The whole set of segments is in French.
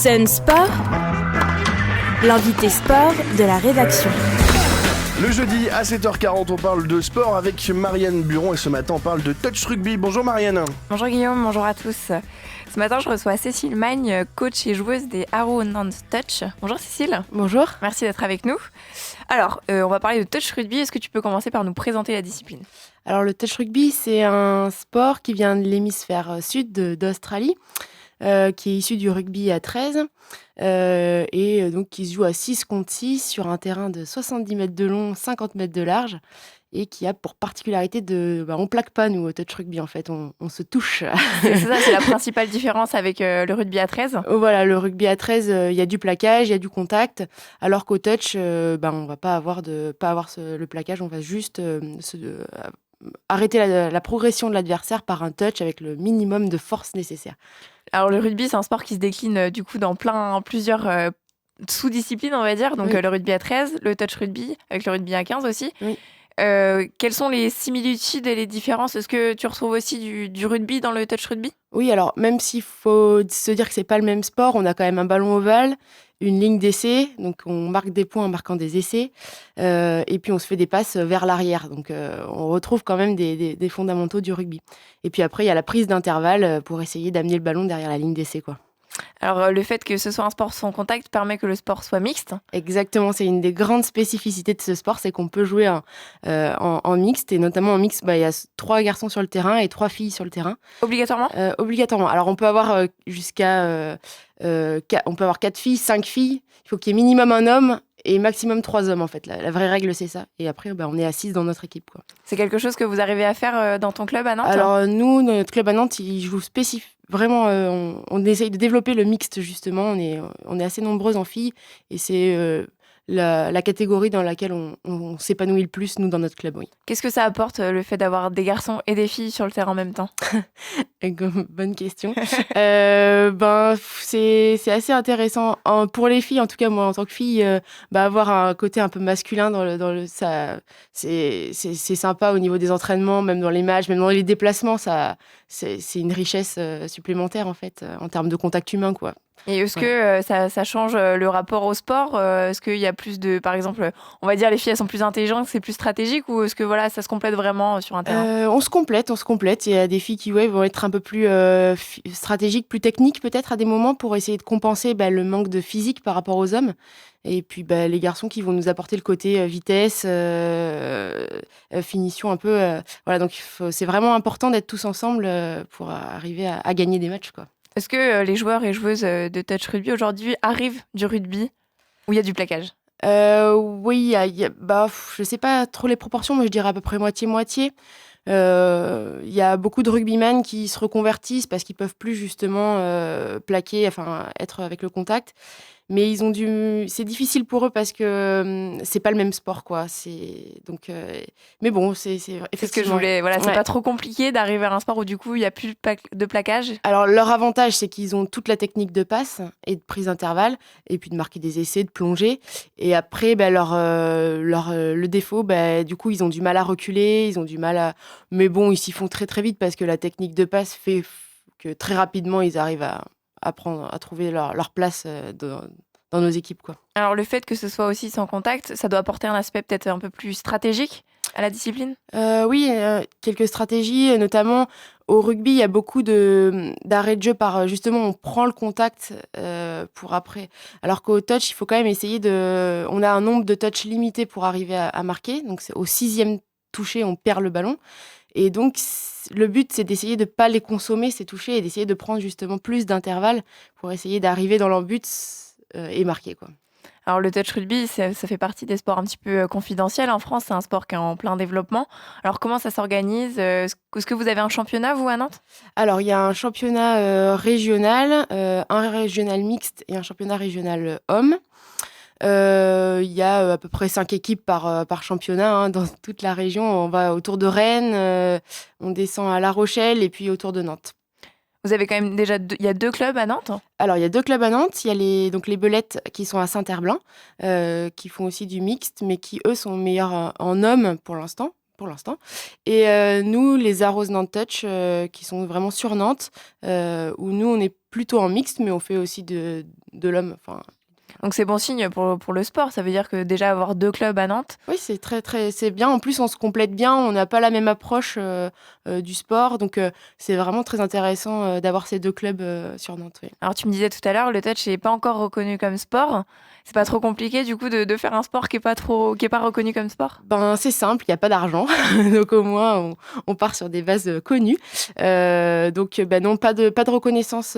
Sun Sport, l'invité sport de la rédaction. Le jeudi à 7h40, on parle de sport avec Marianne Buron et ce matin on parle de touch rugby. Bonjour Marianne. Bonjour Guillaume, bonjour à tous. Ce matin je reçois Cécile Magne, coach et joueuse des Arrows Nantes Touch. Bonjour Cécile. Bonjour. Merci d'être avec nous. Alors, on va parler de touch rugby. Est-ce que tu peux commencer par nous présenter la discipline ? Alors le touch rugby, c'est un sport qui vient de l'hémisphère sud d'Australie, qui est issu du rugby à 13 et donc qui se joue à 6 contre 6 sur un terrain de 70 mètres de long, 50 mètres de large et qui a pour particularité on plaque pas nous au touch rugby en fait, on se touche. C'est ça, c'est la principale différence avec le rugby à 13. Voilà, le rugby à 13, il y a du plaquage, il y a du contact, alors qu'au touch, on va pas avoir le plaquage, on va juste arrêter la progression de l'adversaire par un touch avec le minimum de force nécessaire. Alors le rugby, c'est un sport qui se décline du coup dans plusieurs sous-disciplines, on va dire. Donc Oui. le rugby à 13, le touch rugby, avec le rugby à 15 aussi. Oui. Quelles sont les similitudes et les différences ? Est-ce que tu retrouves aussi du rugby dans le touch rugby ? Oui, alors même s'il faut se dire que c'est pas le même sport, on a quand même un ballon ovale, une ligne d'essai, donc on marque des points en marquant des essais, et puis on se fait des passes vers l'arrière. Donc on retrouve quand même des fondamentaux du rugby. Et puis après, il y a la prise d'intervalle pour essayer d'amener le ballon derrière la ligne d'essai, quoi. Alors le fait que ce soit un sport sans contact permet que le sport soit mixte. Exactement, c'est une des grandes spécificités de ce sport, c'est qu'on peut jouer en mixte, et notamment en mixte, il y a 3 garçons sur le terrain et 3 filles sur le terrain. Obligatoirement ? Obligatoirement. Alors on peut avoir on peut avoir 4 filles, 5 filles, il faut qu'il y ait minimum un homme et maximum 3 hommes en fait. La vraie règle c'est ça. Et après on est à 6 dans notre équipe, quoi. C'est quelque chose que vous arrivez à faire dans ton club à Nantes ? Alors nous, dans notre club à Nantes, il joue vraiment, on essaye de développer le mixte justement. On est assez nombreuses en filles et c'est la catégorie dans laquelle on s'épanouit le plus, nous, dans notre club, oui. Qu'est-ce que ça apporte le fait d'avoir des garçons et des filles sur le terrain en même temps ? Bonne question. C'est assez intéressant. Pour les filles, en tout cas, moi, en tant que fille, avoir un côté un peu masculin ça, c'est sympa au niveau des entraînements, même dans les matchs, même dans les déplacements. C'est une richesse supplémentaire, en fait, en termes de contact humain, quoi. Et est-ce que ça change le rapport au sport ? Est-ce qu'il y a plus de... Par exemple, on va dire les filles, elles sont plus intelligentes, c'est plus stratégique, ou est-ce que ça se complète vraiment sur un terrain ? On se complète. Il y a des filles qui vont être un peu plus stratégiques, plus techniques peut-être à des moments pour essayer de compenser le manque de physique par rapport aux hommes. Et puis les garçons qui vont nous apporter le côté vitesse, finition un peu. Voilà, donc c'est vraiment important d'être tous ensemble pour arriver à gagner des matchs, quoi. Est-ce que les joueurs et joueuses de touch rugby aujourd'hui arrivent du rugby où il y a du plaquage ? Oui, je sais pas trop les proportions, mais je dirais à peu près moitié-moitié. Il y a beaucoup de rugbyman qui se reconvertissent parce qu'ils peuvent plus justement plaquer, enfin être avec le contact. Mais c'est difficile pour eux parce que c'est pas le même sport, quoi. Mais bon, c'est effectivement. C'est ce que je voulais. Voilà, c'est Ouais. pas trop compliqué d'arriver à un sport où du coup il y a plus de plaquage. Alors leur avantage, c'est qu'ils ont toute la technique de passe et de prise d'intervalle, et puis de marquer des essais, de plonger. Et après, le défaut, du coup, ils ont du mal à reculer, ils ont du mal à. Mais bon, ils s'y font très très vite parce que la technique de passe fait que très rapidement ils arrivent à trouver leur place dans nos équipes, quoi. Alors le fait que ce soit aussi sans contact, ça doit apporter un aspect peut-être un peu plus stratégique à la discipline ? Oui, quelques stratégies, notamment au rugby, il y a beaucoup d'arrêts de jeu par justement on prend le contact pour après. Alors qu'au touch, il faut quand même essayer on a un nombre de touches limité pour arriver à marquer. Donc c'est au 6e touché, on perd le ballon. Et donc le but, c'est d'essayer de pas les consommer, ces touchés, et d'essayer de prendre justement plus d'intervalles pour essayer d'arriver dans leur but et marquer, quoi. Alors le touch rugby, ça fait partie des sports un petit peu confidentiels en France. C'est un sport qui est en plein développement. Alors comment ça s'organise ? Est-ce que vous avez un championnat, vous, à Nantes ? Alors, il y a un championnat régional, un régional mixte et un championnat régional homme. Il y a à peu près 5 équipes par championnat dans toute la région. On va autour de Rennes, on descend à La Rochelle et puis autour de Nantes. Vous avez quand même déjà il y a 2 clubs à Nantes ? Alors, il y a 2 clubs à Nantes. Il y a les Belettes qui sont à Saint-Herblain, qui font aussi du mixte, mais qui, eux, sont meilleurs en hommes pour l'instant. Et nous, les Arrows Nantes Touch, qui sont vraiment sur Nantes, où nous, on est plutôt en mixte, mais on fait aussi de l'homme. Enfin, Donc c'est bon signe pour le sport. Ça veut dire que déjà avoir 2 clubs à Nantes. oui, c'est bien. En plus, on se complète bien. On n'a pas la même approche du sport. Donc, c'est vraiment très intéressant d'avoir ces 2 clubs sur Nantes. Oui. Alors tu me disais tout à l'heure, le touch n'est pas encore reconnu comme sport. C'est pas trop compliqué du coup de faire un sport qui est pas reconnu comme sport? Ben, c'est simple, il n'y a pas d'argent. Donc, au moins, on part sur des bases connues. Donc, ben non, pas de reconnaissance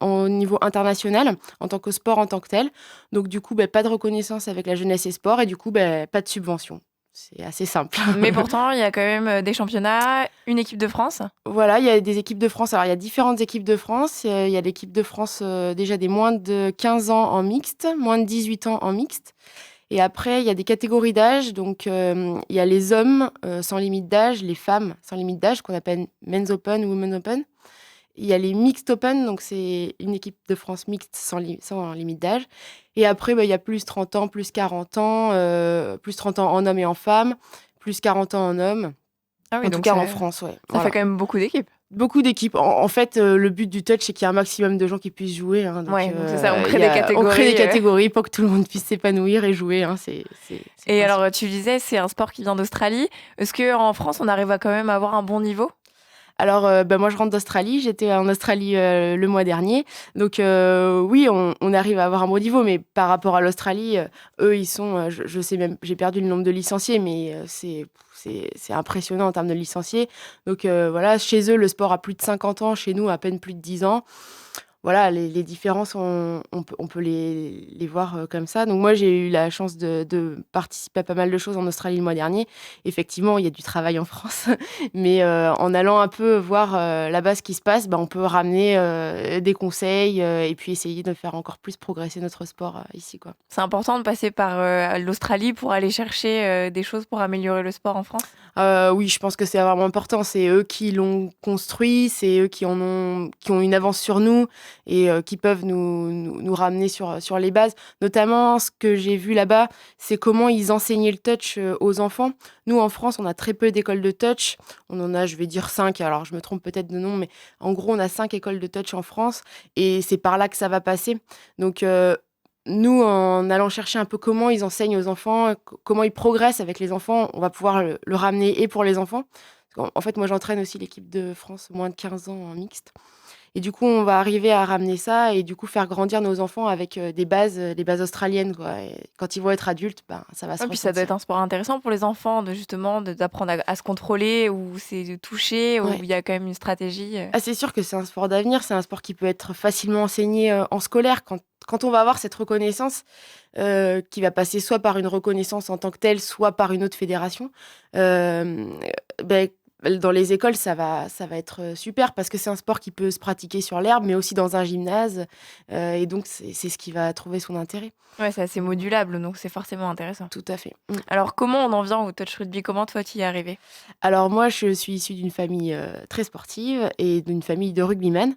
au niveau international en tant que sport en tant que tel. Donc, du coup, ben, pas de reconnaissance avec la jeunesse et sport. Et du coup, ben, pas de subvention. C'est assez simple. Mais pourtant, il y a quand même des championnats, une équipe de France. Voilà, il y a des équipes de France. Alors, il y a différentes équipes de France. Il y a l'équipe de France déjà des moins de 15 ans en mixte, moins de 18 ans en mixte. Et après, il y a des catégories d'âge. Donc, il y a les hommes sans limite d'âge, les femmes sans limite d'âge, qu'on appelle Men's Open ou Women's Open. Il y a les Mixed Open, donc c'est une équipe de France mixte sans limite d'âge. Et après, il y a plus 30 ans, plus 40 ans, plus 30 ans en hommes et en femmes, plus 40 ans en hommes. Ah oui, En tout donc cas, ça, en France, ouais. ça Voilà. fait quand même beaucoup d'équipes. Beaucoup d'équipes. En fait, le but du touch, c'est qu'il y ait un maximum de gens qui puissent jouer. Hein, Ouais, donc c'est ça, on crée il y des catégories. On crée des catégories pour que tout le monde puisse s'épanouir et jouer. Hein, c'est Et alors, tu disais, c'est un sport qui vient d'Australie. Est-ce qu'en France, on arrive à quand même avoir un bon niveau? Alors, moi, je rentre d'Australie. J'étais en Australie le mois dernier. Donc, oui, on arrive à avoir un bon niveau. Mais par rapport à l'Australie, eux, ils sont... je sais même... J'ai perdu le nombre de licenciés, mais c'est impressionnant en termes de licenciés. Donc, voilà, chez eux, le sport a plus de 50 ans. Chez nous, à peine plus de 10 ans. Voilà, les différences, on peut les voir comme ça. Donc moi, j'ai eu la chance de participer à pas mal de choses en Australie le mois dernier. Effectivement, il y a du travail en France, mais en allant un peu voir là-bas ce qui se passe, on peut ramener des conseils et puis essayer de faire encore plus progresser notre sport ici, quoi. C'est important de passer par l'Australie pour aller chercher des choses pour améliorer le sport en France? Oui, je pense que c'est vraiment important. C'est eux qui l'ont construit, c'est eux qui ont une avance sur nous et qui peuvent nous ramener sur les bases. Notamment, ce que j'ai vu là-bas, c'est comment ils enseignaient le touch aux enfants. Nous, en France, on a très peu d'écoles de touch. On en a, je vais dire 5, alors je me trompe peut-être de nom, mais en gros, on a 5 écoles de touch en France et c'est par là que ça va passer. Donc, nous, en allant chercher un peu comment ils enseignent aux enfants, comment ils progressent avec les enfants, on va pouvoir le ramener et pour les enfants. En fait, moi, j'entraîne aussi l'équipe de France moins de 15 ans en mixte. Et du coup, on va arriver à ramener ça et du coup faire grandir nos enfants avec des bases australiennes, quoi. Et quand ils vont être adultes, ça va se Et puis ça doit ressentir. être un sport intéressant pour les enfants, d'apprendre à se contrôler, où c'est de toucher, où Ouais. il y a quand même une stratégie. Ah, c'est sûr que c'est un sport d'avenir, c'est un sport qui peut être facilement enseigné en scolaire. Quand on va avoir cette reconnaissance, qui va passer soit par une reconnaissance en tant que telle, soit par une autre fédération, euh, ben, dans les écoles, ça va être super parce que c'est un sport qui peut se pratiquer sur l'herbe, mais aussi dans un gymnase. Et donc, c'est ce qui va trouver son intérêt. Ouais, c'est assez modulable, donc c'est forcément intéressant. Tout à fait. Alors, comment on en vient au touch rugby? Comment toi, tu y es arrivé? Alors moi, je suis issue d'une famille très sportive et d'une famille de rugbyman.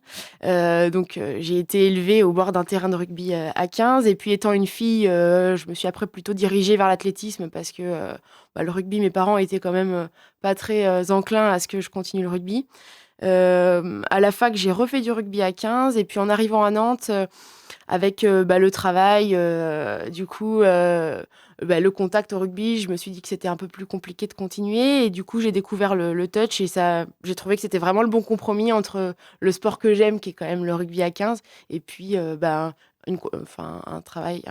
Donc j'ai été élevée au bord d'un terrain de rugby à 15. Et puis étant une fille, je me suis après plutôt dirigée vers l'athlétisme parce que le rugby, mes parents étaient quand même pas très enclins à ce que je continue le rugby. À la fac, j'ai refait du rugby à 15. Et puis en arrivant à Nantes, avec le travail, le contact au rugby, je me suis dit que c'était un peu plus compliqué de continuer. Et du coup, j'ai découvert le touch et ça, j'ai trouvé que c'était vraiment le bon compromis entre le sport que j'aime, qui est quand même le rugby à 15, et puis un travail,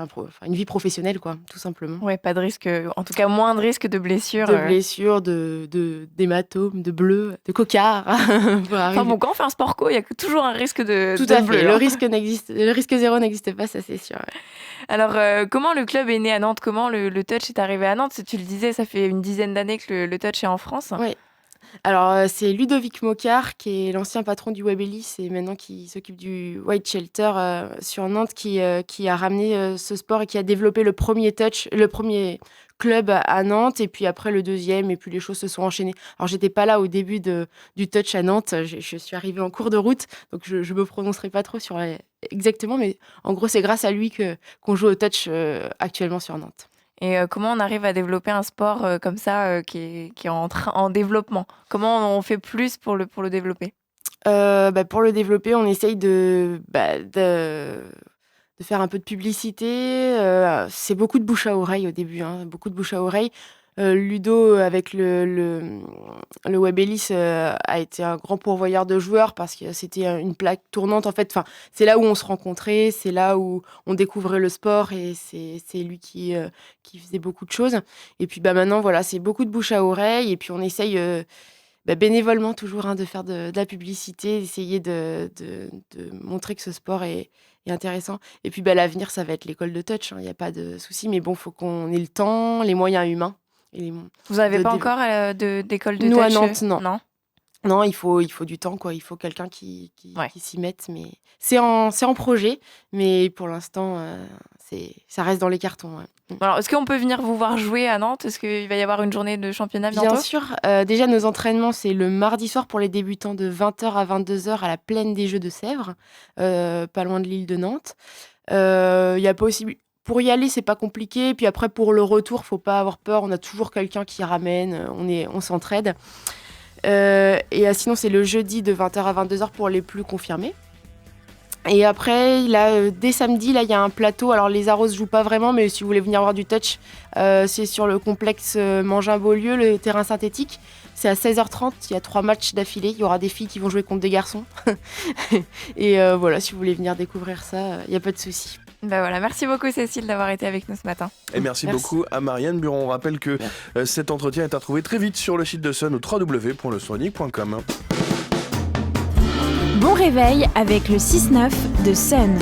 une vie professionnelle, quoi, tout simplement. Ouais, pas de risque, en tout cas moins de risque de blessure. De blessures, d'hématomes, de bleus, de cocards. Enfin bon, quand on fait un sport co, il y a toujours un risque de Tout à fait. bleu, Le hein. risque zéro n'existe pas, ça c'est sûr. Ouais. Alors, comment le club est né à Nantes? Comment le touch est arrivé à Nantes? Tu le disais, ça fait une dizaine d'années que le touch est en France. Ouais. Alors, c'est Ludovic Mocard, qui est l'ancien patron du Webelis et maintenant qui s'occupe du White Shelter sur Nantes, qui a ramené ce sport et qui a développé le premier club à Nantes, et puis après le deuxième, et puis les choses se sont enchaînées. Alors, j'étais pas là au début du touch à Nantes, je suis arrivée en cours de route, donc je me prononcerai pas trop sur exactement, mais en gros, c'est grâce à lui qu'on joue au touch actuellement sur Nantes. Et comment on arrive à développer un sport comme ça qui est en développement? Comment on fait plus pour le développer? Pour le développer, on essaye de faire un peu de publicité. C'est beaucoup de bouche à oreille au début, hein, beaucoup de bouche à oreille. Ludo, avec le Webelis, a été un grand pourvoyeur de joueurs parce que c'était une plaque tournante. En fait, c'est là où on se rencontrait, c'est là où on découvrait le sport et c'est lui qui faisait beaucoup de choses. Et puis maintenant, voilà, c'est beaucoup de bouche à oreille et puis on essaye bénévolement toujours de faire de la publicité, d'essayer de montrer que ce sport est intéressant. Et puis l'avenir, ça va être l'école de touch, il n'y a pas de souci, mais bon, il faut qu'on ait le temps, les moyens humains. Vous n'avez pas encore d'école de Nous, touch à Nantes, non. Non. Non, il faut du temps, quoi. Il faut quelqu'un qui Ouais. s'y mette. Mais c'est en projet, mais pour l'instant, ça reste dans les cartons. Ouais. Alors, est-ce qu'on peut venir vous voir jouer à Nantes ? Est-ce qu'il va y avoir une journée de championnat bientôt ? Bien sûr. Déjà, nos entraînements, c'est le mardi soir pour les débutants de 20h à 22h à la plaine des Jeux de Sèvres, pas loin de l'île de Nantes. Il y a possible. Pour y aller, c'est pas compliqué. Puis après, pour le retour, faut pas avoir peur. On a toujours quelqu'un qui ramène. On s'entraide. Et sinon, c'est le jeudi de 20h à 22h pour les plus confirmés. Et après, là, dès samedi, là, il y a un plateau. Alors, les Arros jouent pas vraiment, mais si vous voulez venir voir du touch, c'est sur le complexe Mangin-Beaulieu, le terrain synthétique. C'est à 16h30. Il y a 3 matchs d'affilée. Il y aura des filles qui vont jouer contre des garçons. Et voilà, si vous voulez venir découvrir ça, il n'y a pas de souci. Voilà, merci beaucoup Cécile d'avoir été avec nous ce matin. Et merci beaucoup à Marianne Buron. On rappelle que cet entretien est à retrouver très vite sur le site de Sun ou www.lesoinic.com. Bon réveil avec le 6-9 de Sun.